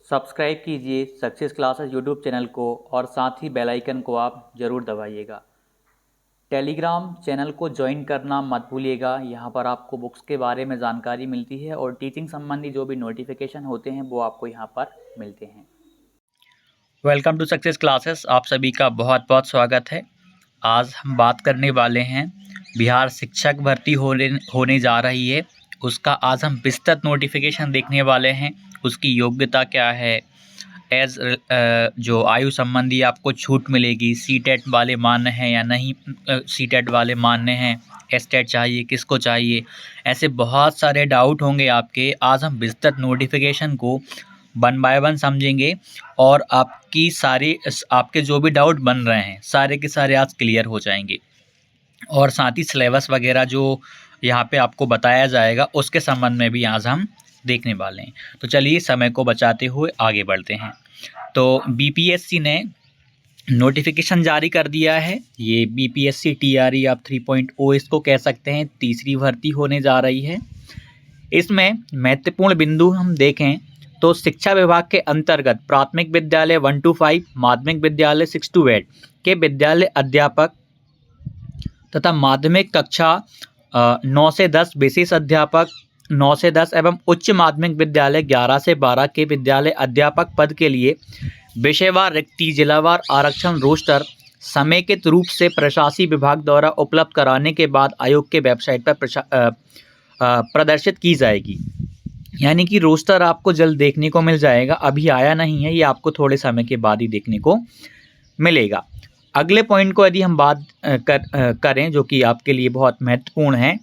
Subscribe कीजिए success classes YouTube channel को और साथ ही बेल आइकन को आप ज़रूर दबाइएगा। टेलीग्राम चैनल को ज्वाइन करना मत भूलिएगा। यहाँ पर आपको बुक्स के बारे में जानकारी मिलती है और टीचिंग संबंधी जो भी नोटिफिकेशन होते हैं वो आपको यहाँ पर मिलते हैं। वेलकम टू सक्सेस क्लासेस, आप सभी का बहुत बहुत स्वागत है। आज हम बात करने वाले हैं बिहार शिक्षक भर्ती होने जा रही है, उसका आज हम विस्तृत नोटिफिकेशन देखने वाले हैं। उसकी योग्यता क्या है, जो आयु संबंधी आपको छूट मिलेगी, सीटेट वाले मान्य हैं या नहीं, सीटेट वाले मान्य हैं, एसटेट चाहिए, किसको चाहिए, ऐसे बहुत सारे डाउट होंगे आपके। आज हम विस्तृत नोटिफिकेशन को वन बाय वन समझेंगे और आपके जो भी डाउट बन रहे हैं सारे के सारे आज क्लियर हो जाएंगे। और साथ ही सिलेबस वगैरह जो यहाँ पे आपको बताया जाएगा उसके संबंध में भी आज हम देखने वाले हैं। तो चलिए समय को बचाते हुए आगे बढ़ते हैं। तो बीपीएससी ने नोटिफिकेशन जारी कर दिया है। ये बीपीएससी टीआरई आप 3.0 इसको कह सकते हैं, तीसरी भर्ती होने जा रही है। इसमें महत्वपूर्ण बिंदु हम देखें तो शिक्षा विभाग के अंतर्गत प्राथमिक विद्यालय 1 to 5, माध्यमिक विद्यालय 6 to 8 के विद्यालय अध्यापक तथा माध्यमिक कक्षा 9 से 10 विशेष अध्यापक 9 से 10 एवं उच्च माध्यमिक विद्यालय 11 से 12 के विद्यालय अध्यापक पद के लिए विषयवार रिक्ति जिलावार आरक्षण रोस्टर समेकित रूप से प्रशासकीय विभाग द्वारा उपलब्ध कराने के बाद आयोग के वेबसाइट पर प्रदर्शित की जाएगी। यानी कि रोस्टर आपको जल्द देखने को मिल जाएगा, अभी आया नहीं है, ये आपको थोड़े समय के बाद ही देखने को मिलेगा। अगले पॉइंट को यदि हम बात करें जो कि आपके लिए बहुत महत्वपूर्ण है,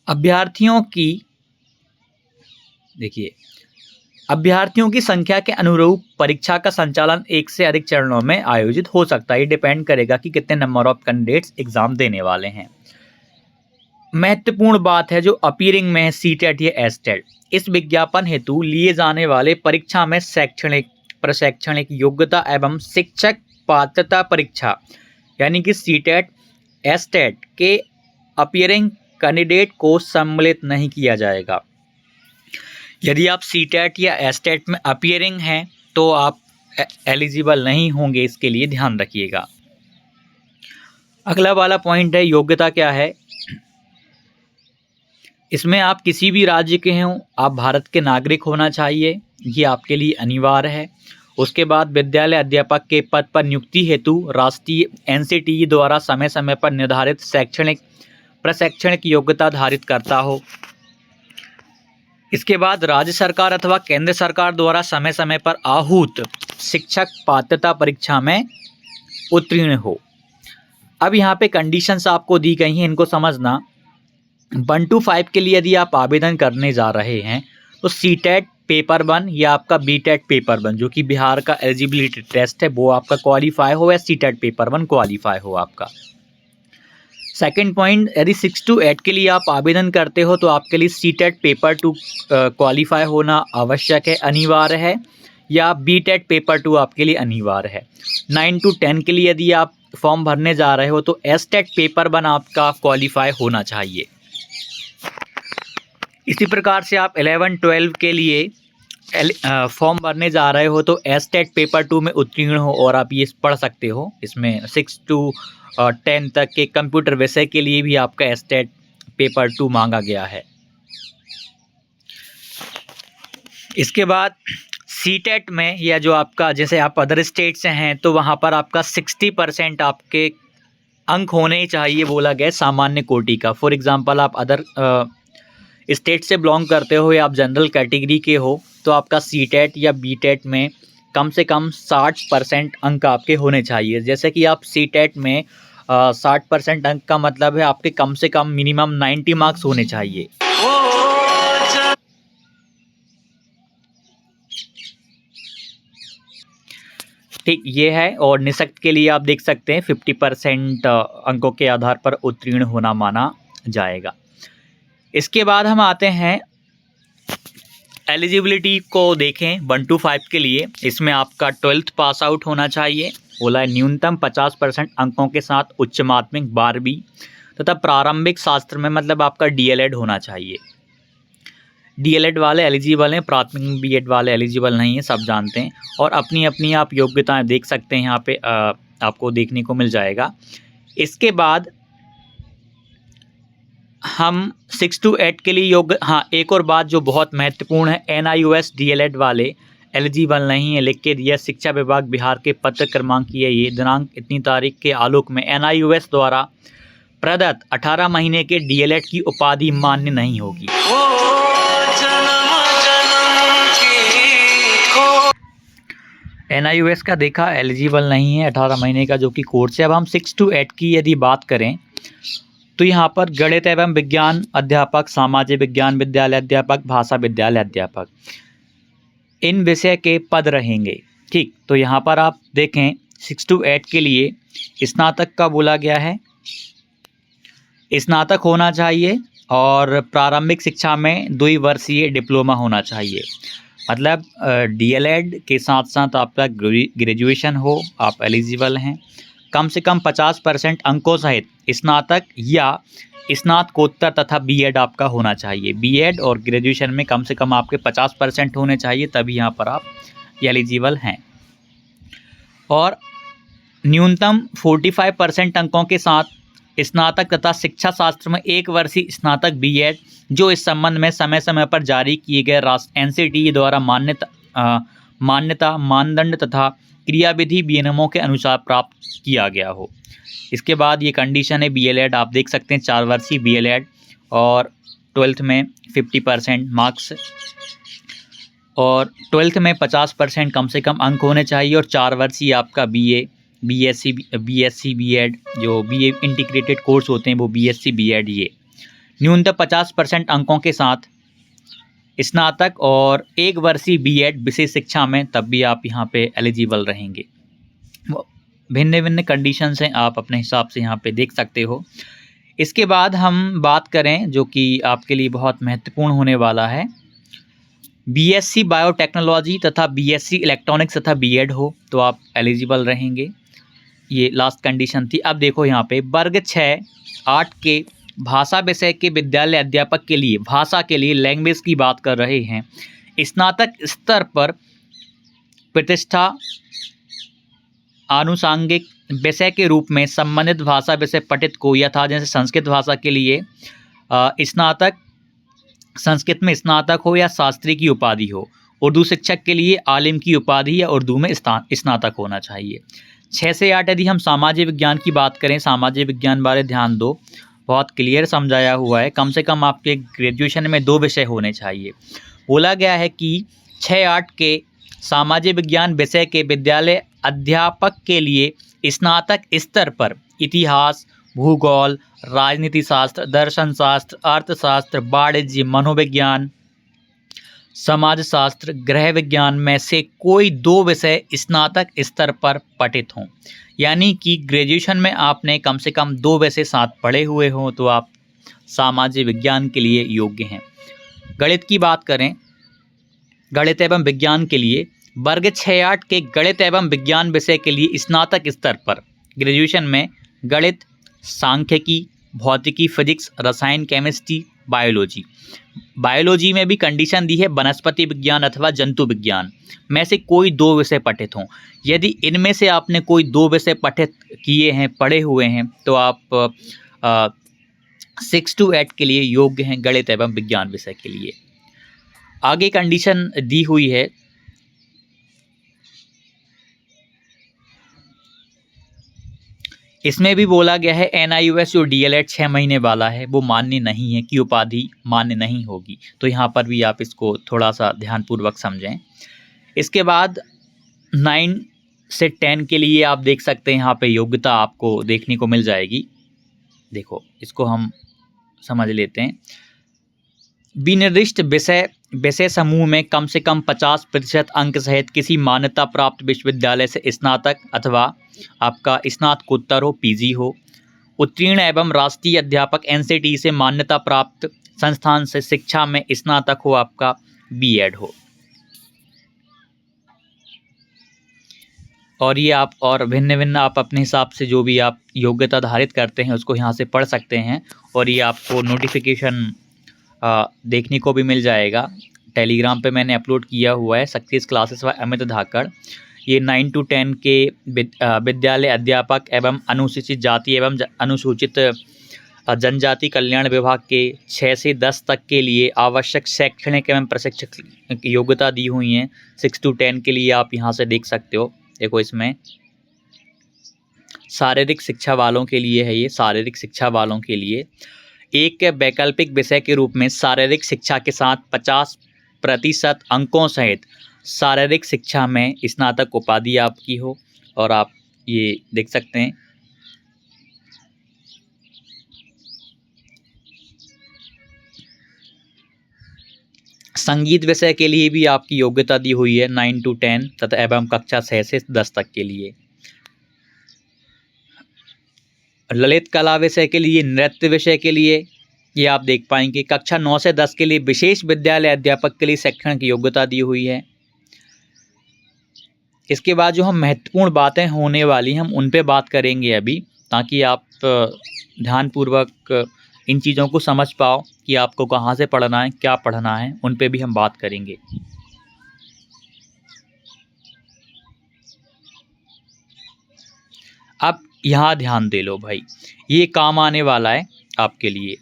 अभ्यर्थियों की संख्या के अनुरूप परीक्षा का संचालन एक से अधिक चरणों में आयोजित हो सकता है। ये डिपेंड करेगा कि कितने नंबर ऑफ कैंडिडेट्स एग्जाम देने वाले हैं। महत्वपूर्ण बात है जो अपीयरिंग में है सीटेट या एसटेट, इस विज्ञापन हेतु लिए जाने वाले परीक्षा में शैक्षणिक प्रशैक्षणिक योग्यता एवं शिक्षक पात्रता परीक्षा यानी कि सीटेट एसटेट के अपीयरिंग कैंडिडेट को सम्मिलित नहीं किया जाएगा। यदि आप सीटेट या एसटेट में अपीयरिंग हैं तो आप एलिजिबल नहीं होंगे, इसके लिए ध्यान रखिएगा। अगला वाला पॉइंट है योग्यता क्या है। इसमें आप किसी भी राज्य के हों, आप भारत के नागरिक होना चाहिए, ये आपके लिए अनिवार्य है। उसके बाद विद्यालय अध्यापक के पद पर नियुक्ति हेतु राष्ट्रीय एनसीटीई द्वारा समय समय पर निर्धारित शैक्षणिक प्रशैक्षणिक योग्यता धारित करता हो। इसके बाद राज्य सरकार अथवा केंद्र सरकार द्वारा समय समय पर आहूत शिक्षक पात्रता परीक्षा में उत्तीर्ण हो। अब यहाँ पे कंडीशंस आपको दी गई हैं, इनको समझना। 1 to 5 के लिए यदि आप आवेदन करने जा रहे हैं तो सीटेट पेपर 1 या आपका बीटेट पेपर 1 जो कि बिहार का एलिजिबिलिटी टेस्ट है वो आपका क्वालिफाई हो, या सीटेट पेपर 1 क्वालिफाई हो आपका। सेकंड पॉइंट, यदि 6 to 8 के लिए आप आवेदन करते हो तो आपके लिए सीटेट पेपर 2 क्वालिफाई होना आवश्यक है, अनिवार्य है, या बीटेट पेपर 2 आपके लिए अनिवार्य है। 9 to 10 के लिए यदि आप फॉर्म भरने जा रहे हो तो एसटेट पेपर 1 आपका क्वालिफाई होना चाहिए। इसी प्रकार से आप 11-12 के लिए फॉर्म भरने जा रहे हो तो एसटेट पेपर 2 में उत्तीर्ण हो, और आप ये पढ़ सकते हो। इसमें 6 to 10 तक के कंप्यूटर विषय के लिए भी आपका एसटेट पेपर 2 मांगा गया है। इसके बाद सीटेट में, या जो आपका जैसे आप अदर स्टेट से हैं तो वहाँ पर आपका 60% आपके अंक होने चाहिए बोला गया सामान्य कोटि का। फॉर एग्जांपल आप अदर स्टेट से बिलोंग करते हो या आप जनरल कैटेगरी के हो तो आपका सीटेट या बीटेट में कम से कम 60% अंक आपके होने चाहिए। जैसे कि आप सीटेट में 60% अंक का मतलब है आपके कम से कम मिनिमम 90 मार्क्स होने चाहिए। ठीक, ये है। और निःशक्त के लिए आप देख सकते हैं 50% अंकों के आधार पर उत्तीर्ण होना माना जाएगा। इसके बाद हम आते हैं एलिजिबिलिटी को देखें 1 to 5 के लिए। इसमें आपका 12th पास आउट होना चाहिए, बोला है न्यूनतम 50% अंकों के साथ उच्च माध्यमिक 12वीं तथा प्रारंभिक शास्त्र में मतलब आपका डीएलएड होना चाहिए। डीएलएड वाले एलिजिबल हैं, प्राथमिक बीएड वाले एलिजिबल नहीं हैं, सब जानते हैं। और अपनी अपनी आप योग्यताएं देख सकते हैं, यहाँ पे आपको देखने को मिल जाएगा। इसके बाद हम 6 to 8 के लिए योग्य, हाँ एक और बात जो बहुत महत्वपूर्ण है, एनआईओएस डीएलएड वाले एलिजिबल नहीं है, लिख के दिया शिक्षा विभाग बिहार के पत्र क्रमांक की है ये, दिनांक इतनी तारीख के आलोक में एनआईओएस द्वारा प्रदत्त 18 महीने के डीएलएड की उपाधि मान्य नहीं होगी। एनआईओएस का देखा एलिजिबल नहीं है 18 महीने का जो कि कोर्स है। अब हम 6 to 8 की यदि बात करें तो यहाँ पर गणित एवं विज्ञान अध्यापक, सामाजिक विज्ञान विद्यालय अध्यापक, भाषा विद्यालय अध्यापक, इन विषय के पद रहेंगे। ठीक, तो यहाँ पर आप देखें 6 to 8 के लिए स्नातक का बोला गया है, स्नातक होना चाहिए और प्रारंभिक शिक्षा में 2 वर्षीय डिप्लोमा होना चाहिए। मतलब डीएलएड के साथ साथ आपका ग्रेजुएशन हो, आप एलिजिबल हैं। कम से कम 50% अंकों सहित स्नातक या स्नातकोत्तर तथा बीएड आपका होना चाहिए। बीएड और ग्रेजुएशन में कम से कम आपके 50% होने चाहिए, तभी यहाँ पर आप एलिजिबल हैं। और न्यूनतम 45% अंकों के साथ स्नातक तथा शिक्षा शास्त्र में 1 वर्षीय स्नातक बीएड जो इस संबंध में समय समय पर जारी किए गए एनसीटीई द्वारा मान्यता मानदंड तथा क्रियाविधि विनियमों के अनुसार प्राप्त किया गया हो। इसके बाद ये कंडीशन है बीएलएड, आप देख सकते हैं 4 वर्षीय बीएलएड और 12th में 50% मार्क्स और 12th में 50% कम से कम अंक होने चाहिए। और 4 वर्षीय आपका बीए, बीएससी बीएड, जो बीए इंटीग्रेटेड कोर्स होते हैं वो बीएससी बीएड, ये न्यूनतम 50% अंकों के साथ स्नातक और 1 वर्षीय बीएड विशेष शिक्षा में, तब भी आप यहाँ पे एलिजिबल रहेंगे। भिन्न भिन्न कंडीशंस हैं, आप अपने हिसाब से यहाँ पे देख सकते हो। इसके बाद हम बात करें जो कि आपके लिए बहुत महत्वपूर्ण होने वाला है, बीएससी बायोटेक्नोलॉजी तथा बीएससी इलेक्ट्रॉनिक्स तथा बीएड हो तो आप एलिजिबल रहेंगे। ये लास्ट कंडीशन थी। अब देखो यहाँ पे वर्ग 6-8 के भाषा विषय के विद्यालय अध्यापक के लिए, भाषा के लिए लैंग्वेज की बात कर रहे हैं, स्नातक स्तर पर प्रतिष्ठा आनुषांगिक विषय के रूप में संबंधित भाषा विषय पठित को यथा, जैसे संस्कृत भाषा के लिए स्नातक, संस्कृत में स्नातक हो या शास्त्री की उपाधि हो। उर्दू शिक्षक के लिए आलिम की उपाधि या उर्दू में स्नातक होना चाहिए। 6 से 8 यदि हम सामाजिक विज्ञान की बात करें, सामाजिक विज्ञान बारे ध्यान दो, बहुत क्लियर समझाया हुआ है। कम से कम आपके ग्रेजुएशन में 2 विषय होने चाहिए। बोला गया है कि 6-8 के सामाजिक विज्ञान विषय के विद्यालय अध्यापक के लिए स्नातक स्तर पर इतिहास, भूगोल, राजनीति शास्त्र, दर्शन शास्त्र, अर्थशास्त्र, वाणिज्य, मनोविज्ञान, समाजशास्त्र, गृह विज्ञान में से कोई 2 विषय स्नातक स्तर पर पठित हों। यानी कि ग्रेजुएशन में आपने कम से कम 2 विषय साथ पढ़े हुए हों तो आप सामाजिक विज्ञान के लिए योग्य हैं। गणित की बात करें, गणित एवं विज्ञान के लिए वर्ग 6-8 के गणित एवं विज्ञान विषय के लिए स्नातक स्तर पर ग्रेजुएशन में गणित, सांख्यिकी, भौतिकी, फिजिक्स, रसायन, केमिस्ट्री, बायोलॉजी में भी कंडीशन दी है वनस्पति विज्ञान अथवा जंतु विज्ञान में से कोई 2 विषय पठित हों। यदि इनमें से आपने कोई 2 विषय पठित किए हैं, पढ़े हुए हैं, तो आप 6 to 8 के लिए योग्य हैं गणित एवं विज्ञान विषय के लिए। आगे कंडीशन दी हुई है, इसमें भी बोला गया है एनआईओएस जो डीएलएड 6 महीने वाला है वो मान्य नहीं है, कि उपाधि मान्य नहीं होगी। तो यहाँ पर भी आप इसको थोड़ा सा ध्यानपूर्वक समझें। इसके बाद 9 से 10 के लिए आप देख सकते हैं यहाँ पे योग्यता आपको देखने को मिल जाएगी। देखो इसको हम समझ लेते हैं। विनिर्दिष्ट विषय समूह में कम से कम 50% अंक सहित किसी मान्यता प्राप्त विश्वविद्यालय से स्नातक अथवा आपका स्नातकोत्तर हो, पीजी हो, उत्तीर्ण एवं राष्ट्रीय अध्यापक एनसीटीई से मान्यता प्राप्त संस्थान से शिक्षा में स्नातक हो, आपका बीएड हो। और ये आप और भिन्न भिन्न आप अपने हिसाब से जो भी आप योग्यता धारित करते हैं उसको यहाँ से पढ़ सकते हैं। और ये आपको नोटिफिकेशन देखने को भी मिल जाएगा। टेलीग्राम पे मैंने अपलोड किया हुआ है, सक्सेस क्लासेस बाय अमित धाकड़। ये 9 to 10 के विद्यालय अध्यापक एवं अनुसूचित जाति एवं अनुसूचित जनजाति कल्याण विभाग के 6 से 10 तक के लिए आवश्यक शैक्षणिक एवं प्रशिक्षक योग्यता दी हुई हैं। 6 to 10 के लिए आप यहाँ से देख सकते हो। देखो, इसमें शारीरिक शिक्षा वालों के लिए है। ये शारीरिक शिक्षा वालों के लिए एक वैकल्पिक विषय के रूप में शारीरिक शिक्षा के साथ 50% अंकों सहित शारीरिक शिक्षा में स्नातक उपाधि आपकी हो। और आप ये देख सकते हैं, संगीत विषय के लिए भी आपकी योग्यता दी हुई है 9 to 10 तथा एवं कक्षा 6 से 10 तक के लिए। ललित कला विषय के लिए, नृत्य विषय के लिए ये आप देख पाएंगे। कक्षा 9 से 10 के लिए विशेष विद्यालय अध्यापक के लिए शैक्षणिक योग्यता दी हुई है। इसके बाद जो हम महत्वपूर्ण बातें होने वाली हम उन पे बात करेंगे अभी, ताकि आप ध्यानपूर्वक इन चीज़ों को समझ पाओ कि आपको कहाँ से पढ़ना है, क्या पढ़ना है, उन पे भी हम बात करेंगे। अब यहाँ ध्यान दे लो भाई, ये काम आने वाला है आपके लिए।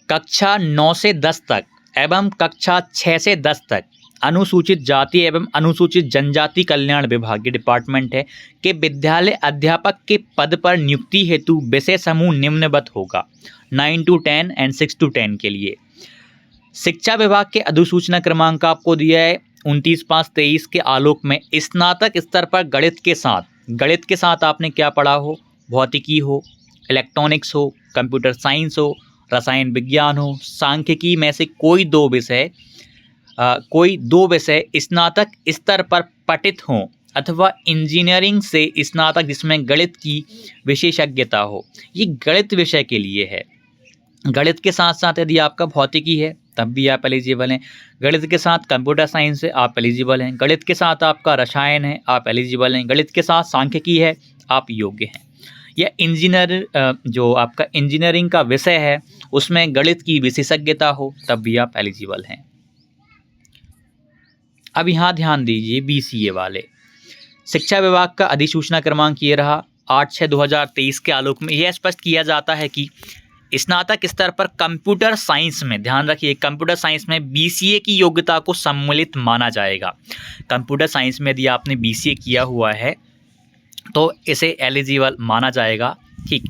कक्षा 9 से 10 तक एवं कक्षा 6 से 10 तक अनुसूचित जाति एवं अनुसूचित जनजाति कल्याण विभाग के डिपार्टमेंट है कि विद्यालय अध्यापक के पद पर नियुक्ति हेतु विषय समूह निम्नवत होगा। 9 to 10 एंड 6 to 10 के लिए शिक्षा विभाग के अधिसूचना क्रमांक आपको दिया है 29/5/23 के आलोक में स्नातक स्तर पर गणित के साथ आपने क्या पढ़ा हो, भौतिकी हो, इलेक्ट्रॉनिक्स हो, कंप्यूटर साइंस हो, रसायन विज्ञान हो, सांख्यिकी में से कोई दो विषय स्नातक स्तर पर पठित हों अथवा इंजीनियरिंग से स्नातक जिसमें गणित की विशेषज्ञता हो। ये गणित विषय के लिए है। गणित के साथ साथ यदि आपका भौतिकी है तब भी आप एलिजिबल हैं। गणित के साथ कंप्यूटर साइंस है, आप एलिजिबल हैं। गणित के साथ आपका रसायन है, आप एलिजिबल हैं। गणित के साथ सांख्यिकी है, आप योग्य हैं। या इंजीनियर जो आपका इंजीनियरिंग का विषय है उसमें गणित की विशेषज्ञता हो तब भी आप एलिजिबल हैं। अब यहाँ ध्यान दीजिए, BCA वाले शिक्षा विभाग का अधिसूचना क्रमांक ये रहा 8/6/2023 के आलोक में यह स्पष्ट किया जाता है कि स्नातक स्तर पर कंप्यूटर साइंस में, ध्यान रखिए, कंप्यूटर साइंस में BCA की योग्यता को सम्मिलित माना जाएगा। कंप्यूटर साइंस में यदि आपने BCA किया हुआ है तो इसे एलिजिबल माना जाएगा। ठीक।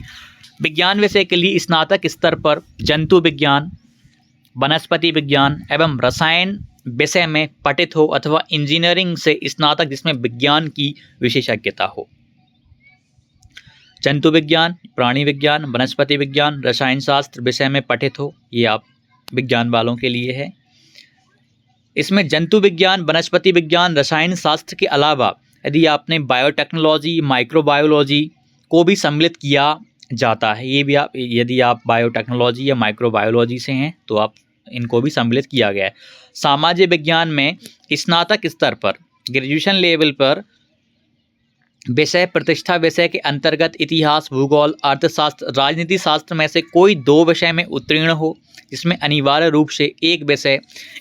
विज्ञान विषय के लिए स्नातक स्तर पर जंतु विज्ञान, वनस्पति विज्ञान एवं रसायन विषय में पठित हो अथवा इंजीनियरिंग से स्नातक जिसमें विज्ञान की विशेषज्ञता हो। जंतु विज्ञान, प्राणी विज्ञान, वनस्पति विज्ञान, रसायन शास्त्र विषय में पठित हो, ये आप विज्ञान वालों के लिए है। इसमें जंतु विज्ञान, वनस्पति विज्ञान, रसायन शास्त्र के अलावा यदि आपने बायोटेक्नोलॉजी, माइक्रोबायोलॉजी को भी सम्मिलित किया जाता है, ये भी आप, यदि आप बायोटेक्नोलॉजी या माइक्रोबायोलॉजी से हैं तो आप इनको भी सम्मिलित किया गया है। सामाजिक विज्ञान में स्नातक स्तर पर, ग्रेजुएशन लेवल पर विषय प्रतिष्ठा विषय के अंतर्गत इतिहास, भूगोल, अर्थशास्त्र, राजनीति शास्त्र में से कोई दो विषय में उत्तीर्ण हो, जिसमें अनिवार्य रूप से एक विषय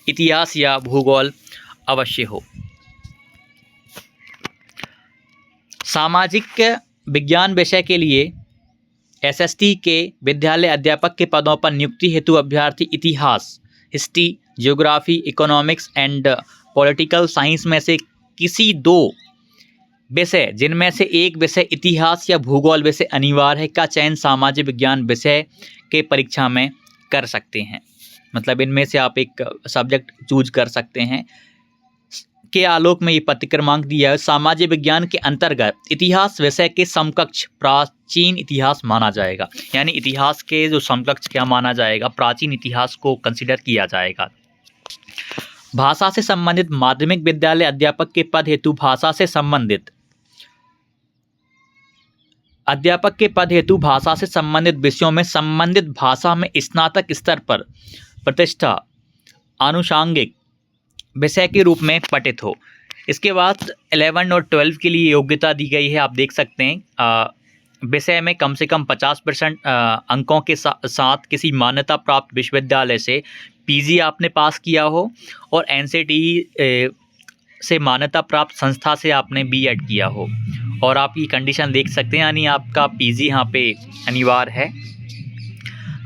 इतिहास या भूगोल अवश्य हो। सामाजिक विज्ञान विषय के लिए SST के विद्यालय अध्यापक के पदों पर नियुक्ति हेतु अभ्यर्थी इतिहास, history, geography, economics and political science में से किसी दो विषय जिनमें से एक विषय इतिहास या भूगोल विषय अनिवार्य है का चयन सामाजिक विज्ञान विषय के परीक्षा में कर सकते हैं। मतलब इनमें से आप एक सब्जेक्ट चूज कर सकते हैं। के आलोक में ये पत्र क्रमांक दिया है। सामाजिक विज्ञान के अंतर्गत इतिहास विषय के समकक्ष प्राचीन इतिहास माना जाएगा, यानी इतिहास के जो समकक्ष क्या माना जाएगा, प्राचीन इतिहास को कंसिडर किया जाएगा। भाषा से संबंधित माध्यमिक विद्यालय अध्यापक के पद हेतु भाषा से संबंधित अध्यापक के पद हेतु भाषा से संबंधित विषयों में संबंधित भाषा में स्नातक स्तर पर प्रतिष्ठा आनुषांगिक विषय के रूप में पठित हो। इसके बाद 11 और 12 के लिए योग्यता दी गई है, आप देख सकते हैं। विषय में कम से कम 50% अंकों के साथ किसी मान्यता प्राप्त विश्वविद्यालय से पीजी आपने पास किया हो और एनसीटीई से मान्यता प्राप्त संस्था से आपने बीएड किया हो, और आप ये कंडीशन देख सकते हैं, यानी आपका पीजी यहाँ पे अनिवार्य है।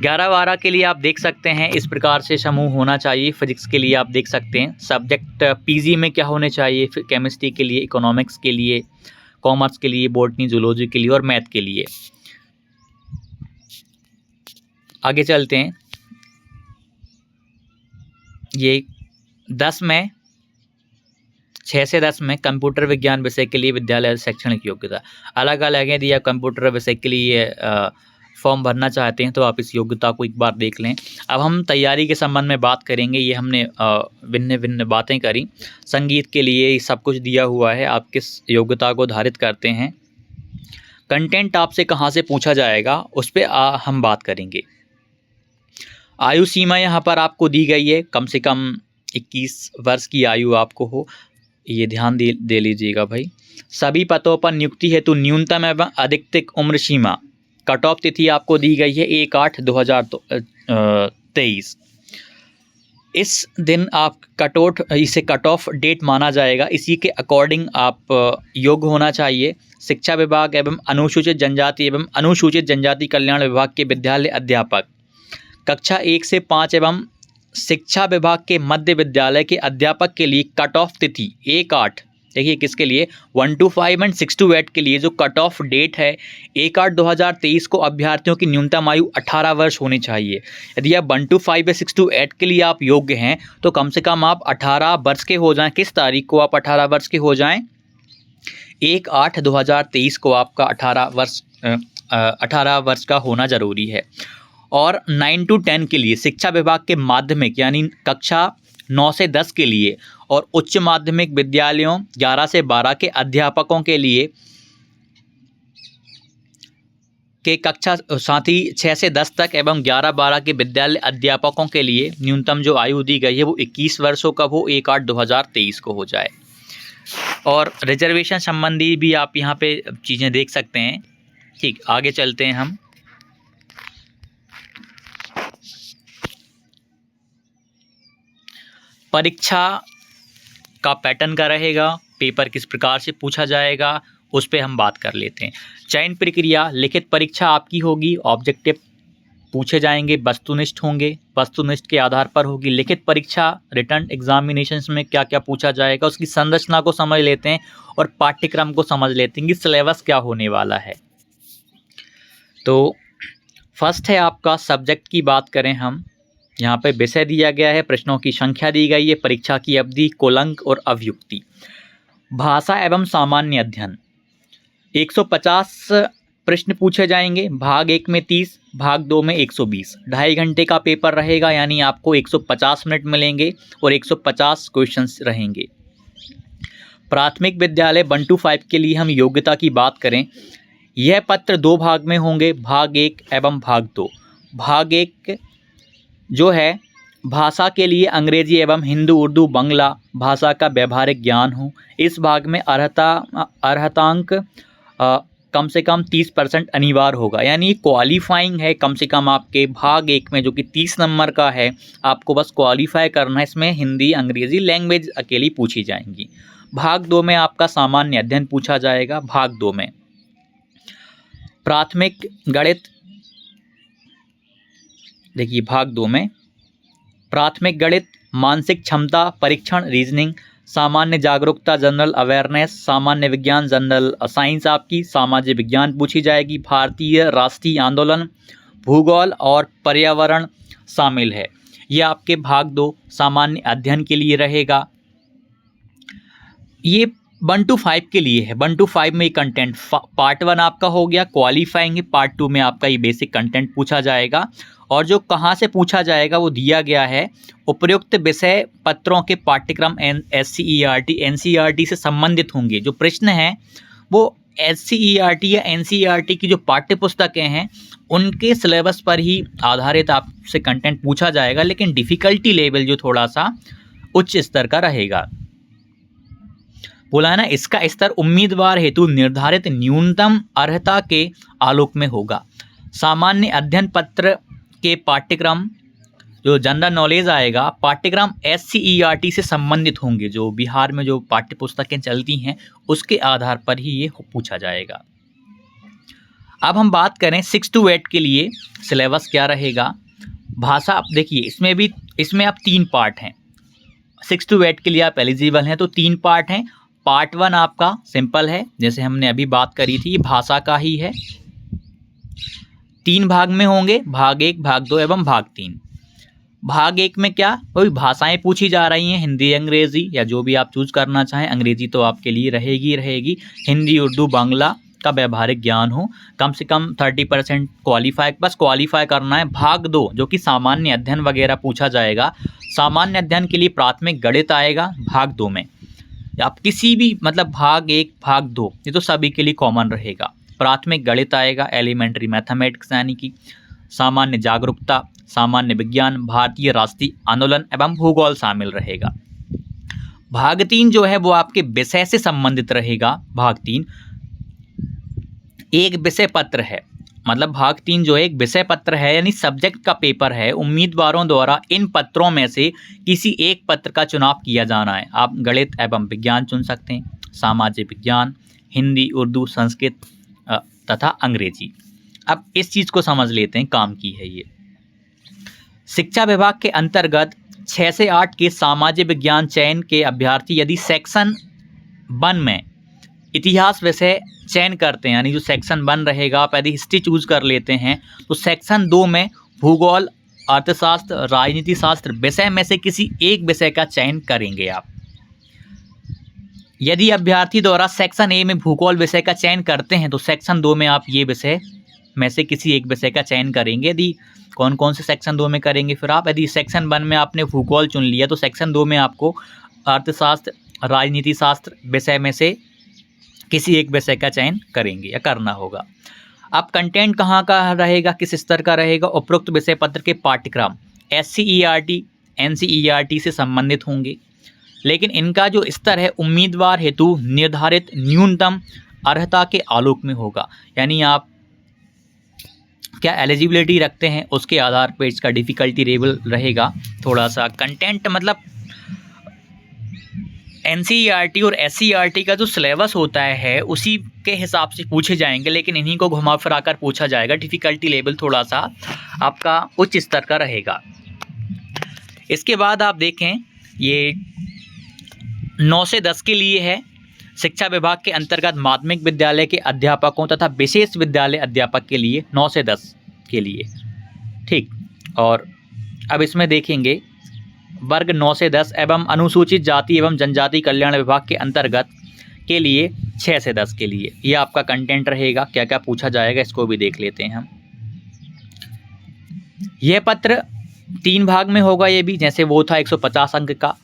11-12 के लिए आप देख सकते हैं इस प्रकार से समूह होना चाहिए। फिजिक्स के लिए आप देख सकते हैं सब्जेक्ट पीजी में क्या होने चाहिए, फिर केमिस्ट्री के लिए, इकोनॉमिक्स के लिए, कॉमर्स के लिए, बॉटनी जूलॉजी के लिए और मैथ के लिए। आगे चलते हैं। ये 10 में 6 से 10 में कंप्यूटर विज्ञान विषय के लिए विद्यालय शैक्षणिक योग्यता अलग अलग है। यदि आप कंप्यूटर विषय के लिए फॉर्म भरना चाहते हैं तो आप इस योग्यता को एक बार देख लें। अब हम तैयारी के संबंध में बात करेंगे। ये हमने भिन्न भिन्न बातें करी। संगीत के लिए सब कुछ दिया हुआ है, आप किस योग्यता को धारित करते हैं। कंटेंट आपसे कहाँ से पूछा जाएगा उस पर हम बात करेंगे। आयु सीमा यहाँ पर आपको दी गई है, कम से कम 21 वर्ष की आयु आपको हो, ये ध्यान दे लीजिएगा भाई। सभी पदों पर नियुक्ति हेतु न्यूनतम एवं अधिकतम उम्र सीमा कट ऑफ तिथि आपको दी गई है 1/8/2023। इस दिन आप इसे कट ऑफ डेट माना जाएगा। इसी के अकॉर्डिंग आप योग्य होना चाहिए। शिक्षा विभाग एवं अनुसूचित जनजाति कल्याण विभाग के विद्यालय अध्यापक कक्षा 1 से 5 एवं शिक्षा विभाग के मध्य विद्यालय के अध्यापक के लिए कट ऑफ तिथि 1/8, देखिए किसके लिए 1-5 एंड 6-8 के लिए जो कट ऑफ डेट है 1/8/2023 को अभ्यर्थियों की न्यूनतम आयु 18 वर्ष होनी चाहिए। यदि आप 1-5 या 6-8 के लिए आप योग्य हैं तो कम से कम आप 18 वर्ष के हो जाएं। किस तारीख को आप 18 वर्ष के हो जाएं? 1/8/2023 को आपका 18 वर्ष का होना ज़रूरी है। और 9 to 10 के लिए शिक्षा विभाग के माध्यमिक यानी कक्षा 9 से 10 के लिए और उच्च माध्यमिक विद्यालयों 11 से 12 के अध्यापकों के लिए के कक्षा साथ ही 6 से 10 तक एवं 11-12 के विद्यालय अध्यापकों के लिए न्यूनतम जो आयु दी गई है वो 21 वर्षों का वो 1/8/2023 को हो जाए। और रिजर्वेशन संबंधी भी आप यहाँ पे चीज़ें देख सकते हैं। ठीक, आगे चलते हैं हम। परीक्षा का पैटर्न का रहेगा, पेपर किस प्रकार से पूछा जाएगा उस पे हम बात कर लेते हैं। चयन प्रक्रिया, लिखित परीक्षा आपकी होगी, ऑब्जेक्टिव पूछे जाएंगे, वस्तुनिष्ठ होंगे, वस्तुनिष्ठ के आधार पर होगी। लिखित परीक्षा रिटर्न एग्जामिनेशंस में क्या क्या पूछा जाएगा उसकी संरचना को समझ लेते हैं और पाठ्यक्रम को समझ लेते हैं कि सिलेबस क्या होने वाला है। तो फर्स्ट है आपका सब्जेक्ट की बात करें हम, यहाँ पे विषय दिया गया है, प्रश्नों की संख्या दी गई है, परीक्षा की अवधि, कुलंक और अवयुक्ति। भाषा एवं सामान्य अध्ययन 150 प्रश्न पूछे जाएंगे, भाग 1 में 30, भाग 2 में 120। 2.5 घंटे का पेपर रहेगा, यानी आपको 150 मिनट मिलेंगे और 150 क्वेश्चंस रहेंगे। प्राथमिक विद्यालय 1 to 5 के लिए हम योग्यता की बात करें, यह पत्र 2 भाग में होंगे, भाग 1 एवं भाग 2। भाग 1 जो है भाषा के लिए अंग्रेजी एवं हिंदू उर्दू बांग्ला भाषा का व्यवहारिक ज्ञान हो। इस भाग में अर्हतांक कम से कम 30% अनिवार्य होगा, यानी क्वालिफाइंग है। कम से कम आपके भाग 1 में जो कि 30 नंबर का है, आपको बस क्वालिफाई करना है। इसमें हिंदी अंग्रेजी लैंग्वेज अकेली पूछी जाएंगी। भाग 2 में आपका सामान्य अध्ययन पूछा जाएगा। भाग 2 में प्राथमिक गणित, देखिए भाग 2 में प्राथमिक गणित, मानसिक क्षमता परीक्षण रीजनिंग, सामान्य जागरूकता जनरल अवेयरनेस, सामान्य विज्ञान जनरल साइंस आपकी, सामाजिक विज्ञान पूछी जाएगी, भारतीय राष्ट्रीय आंदोलन, भूगोल और पर्यावरण शामिल है। ये आपके भाग 2 सामान्य अध्ययन के लिए रहेगा। ये 1 to 5 के लिए है। 1 to 5 में कंटेंट पार्ट 1 आपका हो गया, क्वालिफाइंग है। पार्ट 2 में आपका ये बेसिक कंटेंट पूछा जाएगा और जो कहाँ से पूछा जाएगा वो दिया गया है। उपयुक्त विषय पत्रों के पाठ्यक्रम SCERT NCERT से संबंधित होंगे। जो प्रश्न हैं वो SCERT या NCERT की जो पाठ्य पुस्तकें हैं उनके सिलेबस पर ही आधारित आपसे कंटेंट पूछा जाएगा, लेकिन डिफ़िकल्टी लेवल जो थोड़ा सा उच्च स्तर का रहेगा। बोला है ना, इसका स्तर उम्मीदवार हेतु निर्धारित न्यूनतम अर्हता के आलोक में होगा। सामान्य अध्ययन पत्र के पाठ्यक्रम जो जनरल नॉलेज आएगा, पाठ्यक्रम SCERT से संबंधित होंगे। जो बिहार में जो पाठ्य पुस्तकें चलती हैं उसके आधार पर ही ये पूछा जाएगा। अब हम बात करें 6 to 8 के लिए सिलेबस क्या रहेगा। भाषा, आप देखिए इसमें अब 3 पार्ट हैं। 6 to 8 के लिए आप एलिजिबल हैं तो 3 पार्ट हैं। पार्ट 1 आपका सिंपल है, जैसे हमने अभी बात करी थी, भाषा का ही है। 3 भाग में होंगे, भाग 1, भाग 2 एवं भाग 3। भाग 1 में क्या, वही भाषाएं पूछी जा रही हैं, हिंदी, अंग्रेजी या जो भी आप चूज करना चाहें। अंग्रेजी तो आपके लिए रहेगी। हिंदी, उर्दू, बांग्ला का व्यवहारिक ज्ञान हो, कम से कम 30% क्वालिफाई करना है। भाग 2 जो कि सामान्य अध्ययन वगैरह पूछा जाएगा। सामान्य अध्ययन के लिए प्राथमिक गणित आएगा भाग 2 में। आप किसी भी मतलब भाग 1, भाग 2 ये तो सभी के लिए कॉमन रहेगा। प्राथमिक गणित आएगा, एलिमेंट्री मैथमेटिक्स यानी कि सामान्य जागरूकता, सामान्य विज्ञान, भारतीय राष्ट्रीय आंदोलन एवं भूगोल शामिल रहेगा। भाग 3 जो है वो आपके विषय से संबंधित रहेगा। भाग 3 एक विषय पत्र है, मतलब भाग 3 जो है एक विषय पत्र है, यानी सब्जेक्ट का पेपर है। उम्मीदवारों द्वारा इन पत्रों में से किसी एक पत्र का चुनाव किया जाना है। आप गणित एवं विज्ञान चुन सकते हैं, सामाजिक विज्ञान, हिंदी, उर्दू, संस्कृत तथा अंग्रेजी। अब इस चीज़ को समझ लेते हैं, काम की है ये। शिक्षा विभाग के अंतर्गत 6 से 8 के सामाजिक विज्ञान चयन के अभ्यर्थी यदि सेक्शन 1 में इतिहास विषय चयन करते हैं, यानी जो सेक्शन 1 रहेगा, आप यदि हिस्ट्री चूज कर लेते हैं तो सेक्शन 2 में भूगोल, अर्थशास्त्र, राजनीति शास्त्र विषय में से किसी एक विषय का चयन करेंगे आप। यदि अभ्यर्थी द्वारा सेक्शन ए में भूगोल विषय का चयन करते हैं तो सेक्शन 2 में आप ये विषय में से किसी एक विषय का चयन करेंगे। यदि कौन कौन से सेक्शन 2 में करेंगे फिर आप, यदि सेक्शन 1 में आपने भूगोल चुन लिया तो सेक्शन 2 में आपको अर्थशास्त्र, राजनीति शास्त्र विषय में से किसी एक विषय का चयन करेंगे या करना होगा। अब कंटेंट कहाँ का रहेगा, किस स्तर का रहेगा, उपरोक्त विषय पत्र के पाठ्यक्रम SCERT, NCERT से संबंधित होंगे, लेकिन इनका जो स्तर है उम्मीदवार हेतु निर्धारित न्यूनतम अर्हता के आलोक में होगा। यानी आप क्या एलिजिबिलिटी रखते हैं उसके आधार पर इसका डिफ़िकल्टी लेवल रहेगा थोड़ा सा। कंटेंट मतलब NCERT और SCERT का जो सिलेबस होता है उसी के हिसाब से पूछे जाएंगे, लेकिन इन्हीं को घुमा फिरा कर पूछा जाएगा। डिफ़िकल्टी लेवल थोड़ा सा आपका उच्च स्तर का रहेगा। इसके बाद आप देखें ये 9 से 10 के लिए है। शिक्षा विभाग के अंतर्गत माध्यमिक विद्यालय के अध्यापकों तथा विशेष विद्यालय अध्यापक के लिए 9 से 10 के लिए, ठीक। और अब इसमें देखेंगे वर्ग 9 से 10 एवं अनुसूचित जाति एवं जनजाति कल्याण विभाग के अंतर्गत के लिए 6 से 10 के लिए। ये आपका कंटेंट रहेगा, क्या क्या पूछा जाएगा इसको भी देख लेते हैं हम। यह पत्र 3 भाग में होगा, ये भी जैसे वो था 150 अंक का।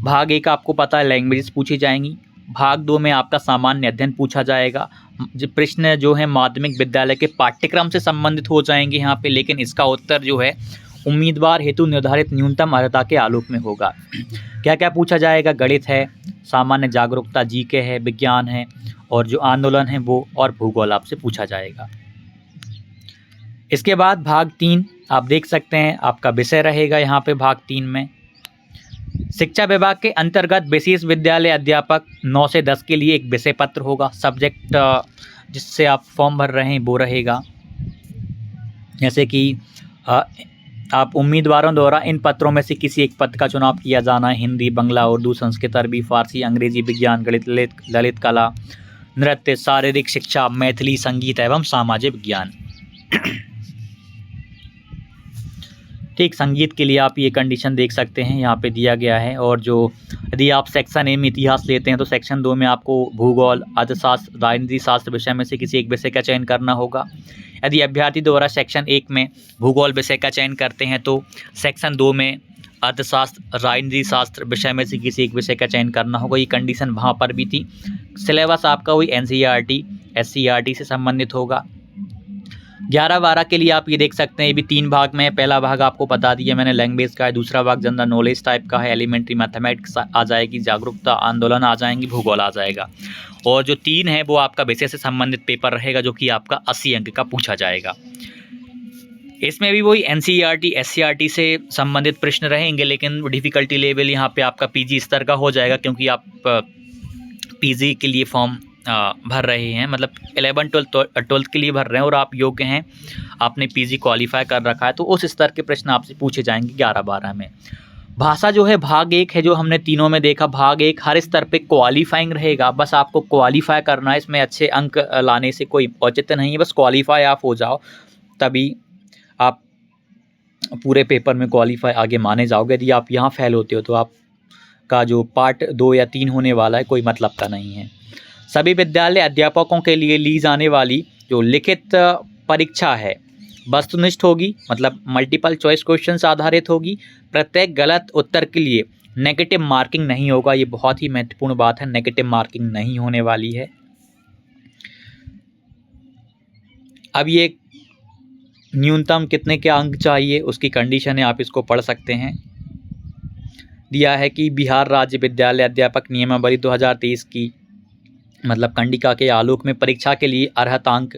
भाग 1 आपको पता है लैंग्वेजेस पूछी जाएंगी। भाग 2 में आपका सामान्य अध्ययन पूछा जाएगा। प्रश्न जो है माध्यमिक विद्यालय के पाठ्यक्रम से संबंधित हो जाएंगे यहाँ पे, लेकिन इसका उत्तर जो है उम्मीदवार हेतु निर्धारित न्यूनतम अर्हता के आलोक में होगा। क्या क्या पूछा जाएगा, गणित है, सामान्य जागरूकता, जीके है, विज्ञान है, और जो आंदोलन है वो, और भूगोल आपसे पूछा जाएगा। इसके बाद भाग 3 आप देख सकते हैं आपका विषय रहेगा यहाँ पे भाग 3 में। शिक्षा विभाग के अंतर्गत विशेष विद्यालय अध्यापक 9 से 10 के लिए एक विषय पत्र होगा। सब्जेक्ट जिससे आप फॉर्म भर रहे हैं वो रहेगा, जैसे कि आप उम्मीदवारों द्वारा इन पत्रों में से किसी एक पद का चुनाव किया जाना है। हिंदी, बांग्ला, उर्दू, संस्कृत, अरबी, फारसी, अंग्रेजी, विज्ञान, गणित, ललित कला, नृत्य, शारीरिक शिक्षा, मैथिली, संगीत एवं सामाजिक विज्ञान। ठीक, संगीत के लिए आप ये कंडीशन देख सकते हैं यहाँ पे दिया गया है। और जो यदि आप सेक्शन ए में इतिहास लेते हैं तो सेक्शन 2 में आपको भूगोल, अर्थशास्त्र, राजनीति शास्त्र विषय में से किसी एक विषय का चयन करना होगा। यदि अभ्यर्थी द्वारा सेक्शन 1 में भूगोल विषय का चयन करते हैं तो सेक्शन 2 में अर्थशास्त्र, राजनीति शास्त्र विषय में से किसी एक विषय का चयन करना होगा। ये कंडीशन वहाँ पर भी थी। सिलेबस आपका वही NCERT, SCERT से संबंधित होगा। 11-12 के लिए आप ये देख सकते हैं, ये भी 3 भाग में है। पहला भाग आपको बता दिया मैंने, लैंग्वेज का है। दूसरा भाग जनरल नॉलेज टाइप का है, एलिमेंट्री मैथमेटिक्स आ जाएगी, जागरूकता आंदोलन आ जाएंगी, भूगोल आ जाएगा। और जो 3 है वो आपका विषय से संबंधित पेपर रहेगा, जो कि आपका 80 अंक का पूछा जाएगा। इसमें भी वही NCERT SCERT से संबंधित प्रश्न रहेंगे, लेकिन डिफ़िकल्टी लेवल यहाँ पे आपका PG स्तर का हो जाएगा, क्योंकि आप PG के लिए फॉर्म भर रहे हैं, मतलब 11-12 के लिए भर रहे हैं और आप योग्य हैं, आपने PG क्वालिफाई कर रखा है, तो उस स्तर के प्रश्न आपसे पूछे जाएंगे 11-12 में। भाषा जो है भाग 1 है, जो हमने तीनों में देखा। भाग 1 हर स्तर पे क्वालिफाइंग रहेगा, बस आपको क्वालिफाई करना है। इसमें अच्छे अंक लाने से कोई औचित्य नहीं है, बस क्वालिफाई आप हो जाओ, तभी आप पूरे पेपर में क्वालिफाई आगे माने जाओगे। यदि आप यहाँ फेल होते हो तो आपका जो पार्ट 2 या 3 होने वाला है कोई मतलब का नहीं है। सभी विद्यालय अध्यापकों के लिए ली जाने वाली जो लिखित परीक्षा है वस्तुनिष्ठ होगी, मतलब मल्टीपल चॉइस क्वेश्चंस आधारित होगी। प्रत्येक गलत उत्तर के लिए नेगेटिव मार्किंग नहीं होगा, ये बहुत ही महत्वपूर्ण बात है, नेगेटिव मार्किंग नहीं होने वाली है। अब ये न्यूनतम कितने के अंक चाहिए उसकी कंडीशन है, आप इसको पढ़ सकते हैं। दिया है कि बिहार राज्य विद्यालय अध्यापक नियमावली 2023 की मतलब कंडिका के आलोक में परीक्षा के लिए अर्हतांक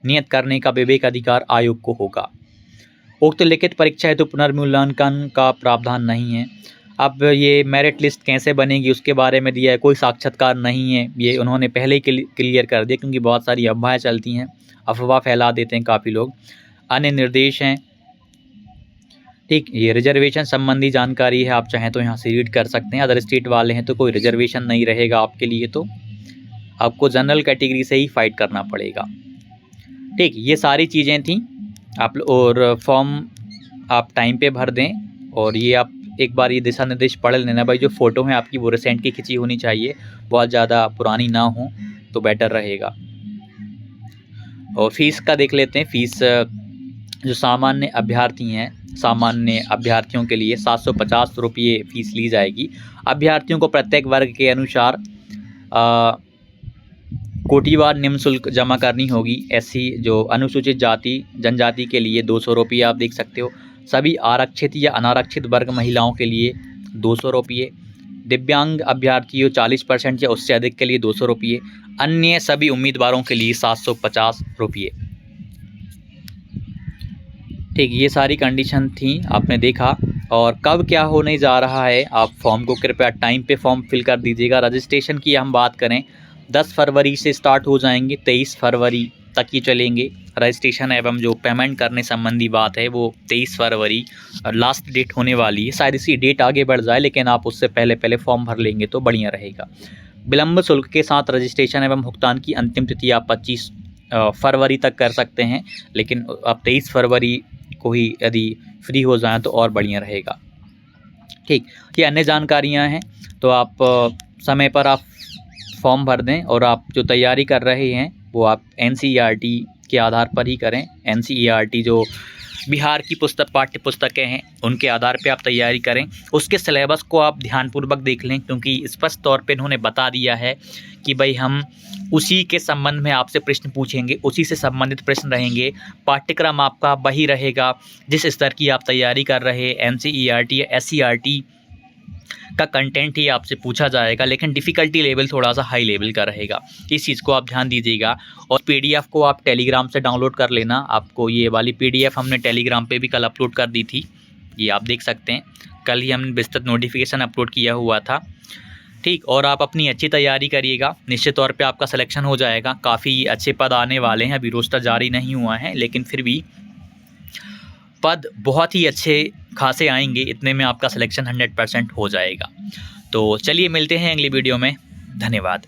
नियत करने का विवेक अधिकार आयोग को होगा। उक्त लिखित परीक्षा हेतु पुनर्मूल्यांकन का प्रावधान नहीं है। अब ये मेरिट लिस्ट कैसे बनेगी उसके बारे में दिया है, कोई साक्षात्कार नहीं है, ये उन्होंने पहले ही क्लियर कर दिया, क्योंकि बहुत सारी अफवाहें चलती हैं, अफवाह फैला देते हैं काफ़ी लोग। अन्य निर्देश हैं, ठीक, ये रिजर्वेशन संबंधी जानकारी है, आप चाहें तो यहाँ से रीड कर सकते हैं। अदर स्टेट वाले हैं तो कोई रिजर्वेशन नहीं रहेगा आपके लिए, तो आपको जनरल कैटेगरी से ही फाइट करना पड़ेगा। ठीक, ये सारी चीज़ें थी आप, और फॉर्म आप टाइम पे भर दें। और ये आप एक बार ये दिशा निर्देश पढ़ लेना भाई। जो फ़ोटो है आपकी वो रिसेंट की खिंची होनी चाहिए, बहुत ज़्यादा पुरानी ना हो तो बेटर रहेगा। और फीस का देख लेते हैं। फीस जो सामान्य अभ्यर्थी हैं, सामान्य अभ्यर्थियों के लिए 750 रुपये फ़ीस ली जाएगी। अभ्यर्थियों को प्रत्येक वर्ग के अनुसार कोटिवार निम्न शुल्क जमा करनी होगी। ऐसी जो अनुसूचित जाति जनजाति के लिए 200 रुपये आप देख सकते हो। सभी आरक्षित या अनारक्षित वर्ग महिलाओं के लिए 200 रुपये। दिव्यांग अभ्यर्थियों 40% या उससे अधिक के लिए 200 रुपये। अन्य सभी उम्मीदवारों के लिए 750 रुपये। ठीक, ये सारी कंडीशन थी, आपने देखा। और कब क्या होने जा रहा है, आप फॉर्म को कृपया टाइम पे फॉर्म फिल कर दीजिएगा। रजिस्ट्रेशन की हम बात करें 10 फरवरी से स्टार्ट हो जाएंगे, 23 फरवरी तक ये चलेंगे। रजिस्ट्रेशन एवं जो पेमेंट करने संबंधी बात है वो 23 फरवरी लास्ट डेट होने वाली है। शायद इसी डेट आगे बढ़ जाए, लेकिन आप उससे पहले फॉर्म भर लेंगे तो बढ़िया रहेगा। विलंब शुल्क के साथ रजिस्ट्रेशन एवं भुगतान की अंतिम तिथि आप 25 फरवरी तक कर सकते हैं, लेकिन आप 23 फरवरी को ही यदि फ्री हो जाएं तो और बढ़िया रहेगा। ठीक, ये अन्य जानकारियां हैं, तो आप समय पर आप फॉर्म भर दें। और आप जो तैयारी कर रहे हैं वो आप NCERT के आधार पर ही करें। NCERT जो बिहार की पाठ्य पुस्तकें हैं उनके आधार पे आप तैयारी करें। उसके सिलेबस को आप ध्यानपूर्वक देख लें, क्योंकि स्पष्ट तौर पे इन्होंने बता दिया है कि भाई हम उसी के संबंध में आपसे प्रश्न पूछेंगे, उसी से संबंधित प्रश्न रहेंगे। पाठ्यक्रम आपका वही रहेगा जिस स्तर की आप तैयारी कर रहे हैं। NCERT या SCERT का कंटेंट ही आपसे पूछा जाएगा, लेकिन डिफ़िकल्टी लेवल थोड़ा सा हाई लेवल का रहेगा। इस चीज़ को आप ध्यान दीजिएगा। और PDF को आप टेलीग्राम से डाउनलोड कर लेना। आपको ये वाली PDF हमने टेलीग्राम पे भी कल अपलोड कर दी थी, ये आप देख सकते हैं। कल ही हमने विस्तृत नोटिफिकेशन अपलोड किया हुआ था। ठीक, और आप अपनी अच्छी तैयारी करिएगा, निश्चित तौर पे आपका सिलेक्शन हो जाएगा। काफ़ी अच्छे पद आने वाले हैं, अभी रोस्टर जारी नहीं हुआ है, लेकिन फिर भी पद बहुत ही अच्छे खासे आएंगे, इतने में आपका सिलेक्शन 100% हो जाएगा। तो चलिए मिलते हैं अगली वीडियो में, धन्यवाद।